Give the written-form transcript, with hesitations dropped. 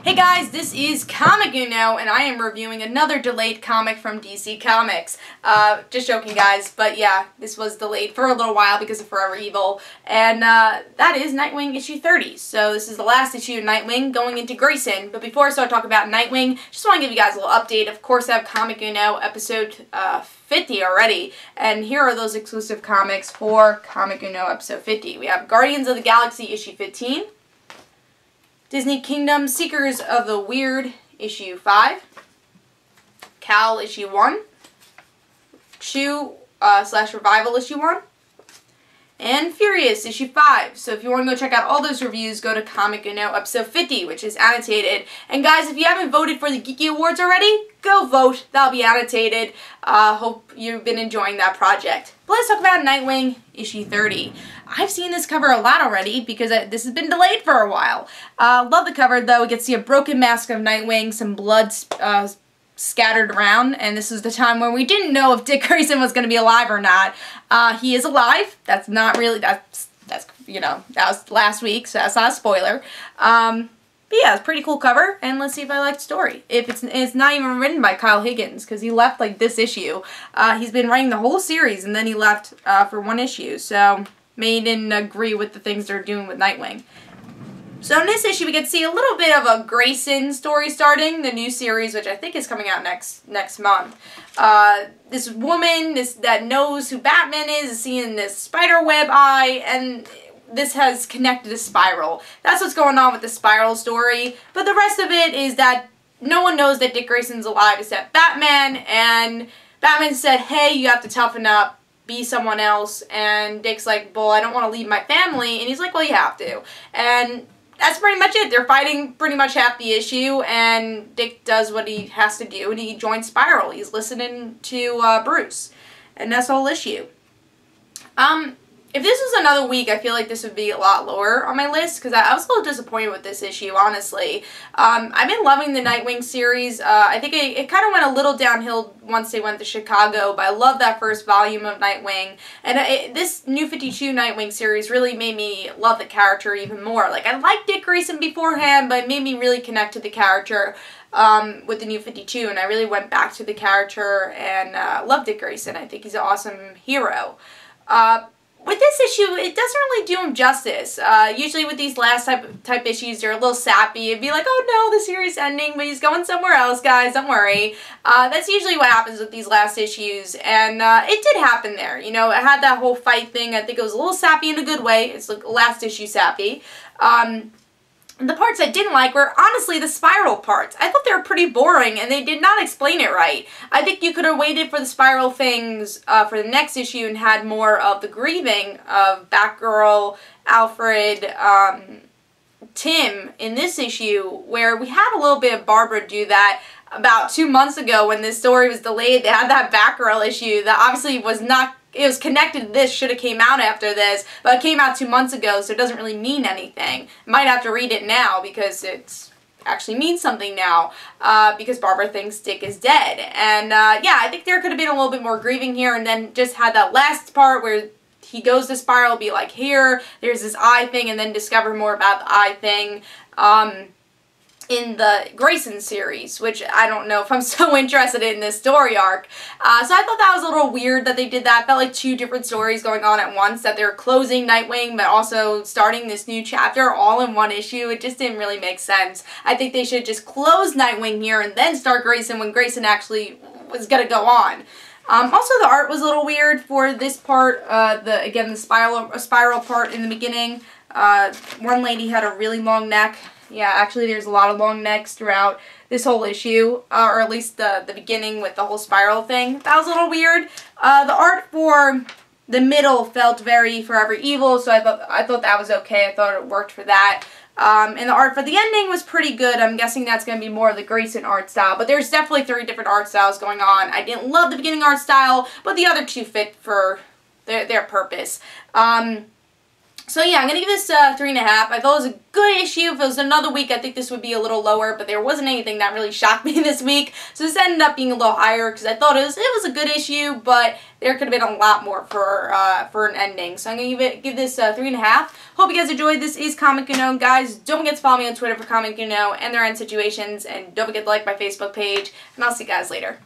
Hey guys, this is Comic Uno, and I am reviewing another delayed comic from DC Comics. Just joking guys, but yeah, this was delayed for a little while because of Forever Evil, and that is Nightwing issue 30. So this is the last issue of Nightwing going into Grayson, but before I start talking about Nightwing, just want to give you guys a little update. Of course, I have Comic Uno episode 50 already, and here are those exclusive comics for Comic Uno episode 50. We have Guardians of the Galaxy issue 15, Disney Kingdom Seekers of the Weird issue 5, Cal issue 1, Chew / Revival issue 1, and Furious issue 5. So if you want to go check out all those reviews, go to Comic Uno episode 50, which is annotated. And guys, if you haven't voted for the Geeky Awards already, go vote. That'll be annotated. Hope you've been enjoying that project. But let's talk about Nightwing issue 30. I've seen this cover a lot already because this has been delayed for a while. Love the cover though. We get to see a broken mask of Nightwing, some blood scattered around, and this is the time when we didn't know if Dick Grayson was going to be alive or not. He is alive. That's not really, that's you know, that was last week, so that's not a spoiler. But yeah, it's a pretty cool cover, and let's see if I like the story. If it's not even written by Kyle Higgins, because he left like this issue. He's been writing the whole series, and then he left for one issue, so maybe he didn't agree with the things they're doing with Nightwing. So in this issue, we get to see a little bit of a Grayson story starting, the new series, which I think is coming out next month. This woman that knows who Batman is seeing this spider web eye, and this has connected to Spiral. That's what's going on with the Spiral story. But the rest of it is that no one knows that Dick Grayson's alive except Batman, and Batman said, hey, you have to toughen up, be someone else, and Dick's like, well, I don't want to leave my family, and he's like, well, you have to. And that's pretty much it. They're fighting pretty much half the issue, and Dick does what he has to do, and he joins Spiral. He's listening to Bruce, and that's the whole issue. If this was another week, I feel like this would be a lot lower on my list, because I was a little disappointed with this issue, honestly. I've been loving the Nightwing series. I think it kind of went a little downhill once they went to Chicago, but I love that first volume of Nightwing. And this New 52 Nightwing series really made me love the character even more. Like, I liked Dick Grayson beforehand, but it made me really connect to the character with the New 52, and I really went back to the character and love Dick Grayson. I think he's an awesome hero. With this issue, it doesn't really do him justice. Usually with these last type issues, they're a little sappy. It'd be like, oh no, the series ending, but he's going somewhere else, guys, don't worry. That's usually what happens with these last issues, and it did happen there. You know, it had that whole fight thing. I think it was a little sappy in a good way. It's like last issue sappy. The parts I didn't like were, honestly, the Spiral parts. I thought they were pretty boring, and they did not explain it right. I think you could have waited for the Spiral things for the next issue and had more of the grieving of Batgirl, Alfred, Tim in this issue, where we had a little bit of Barbara do that about 2 months ago when this story was delayed. They had that Batgirl issue that obviously was not... It was connected to this, should have came out after this, but it came out 2 months ago, so it doesn't really mean anything. Might have to read it now because it actually means something now, because Barbara thinks Dick is dead. And yeah, I think there could have been a little bit more grieving here, and then just had that last part where he goes to Spiral, be like, here, there's this eye thing, and then discover more about the eye thing. In the Grayson series, which I don't know if I'm so interested in this story arc. So I thought that was a little weird that they did that. It felt like two different stories going on at once, that they were closing Nightwing but also starting this new chapter all in one issue. It just didn't really make sense. I think they should just close Nightwing here and then start Grayson when Grayson actually was going to go on. Also, the art was a little weird for this part. Again, the spiral part in the beginning. One lady had a really long neck. Yeah, actually there's a lot of long necks throughout this whole issue, or at least the beginning with the whole Spiral thing. That was a little weird. The art for the middle felt very Forever Evil, so I thought that was okay. I thought it worked for that. And the art for the ending was pretty good. I'm guessing that's going to be more of the Grayson art style, but there's definitely 3 different art styles going on. I didn't love the beginning art style, but the other 2 fit for their purpose. So yeah, I'm going to give this 3.5. I thought it was a good issue. If it was another week, I think this would be a little lower, but there wasn't anything that really shocked me this week. So this ended up being a little higher because I thought it was a good issue, but there could have been a lot more for an ending. So I'm going to give this 3.5. Hope you guys enjoyed. This is Comic Unknown. Guys, don't forget to follow me on Twitter for Comic Unknown and their end situations, and don't forget to like my Facebook page, and I'll see you guys later.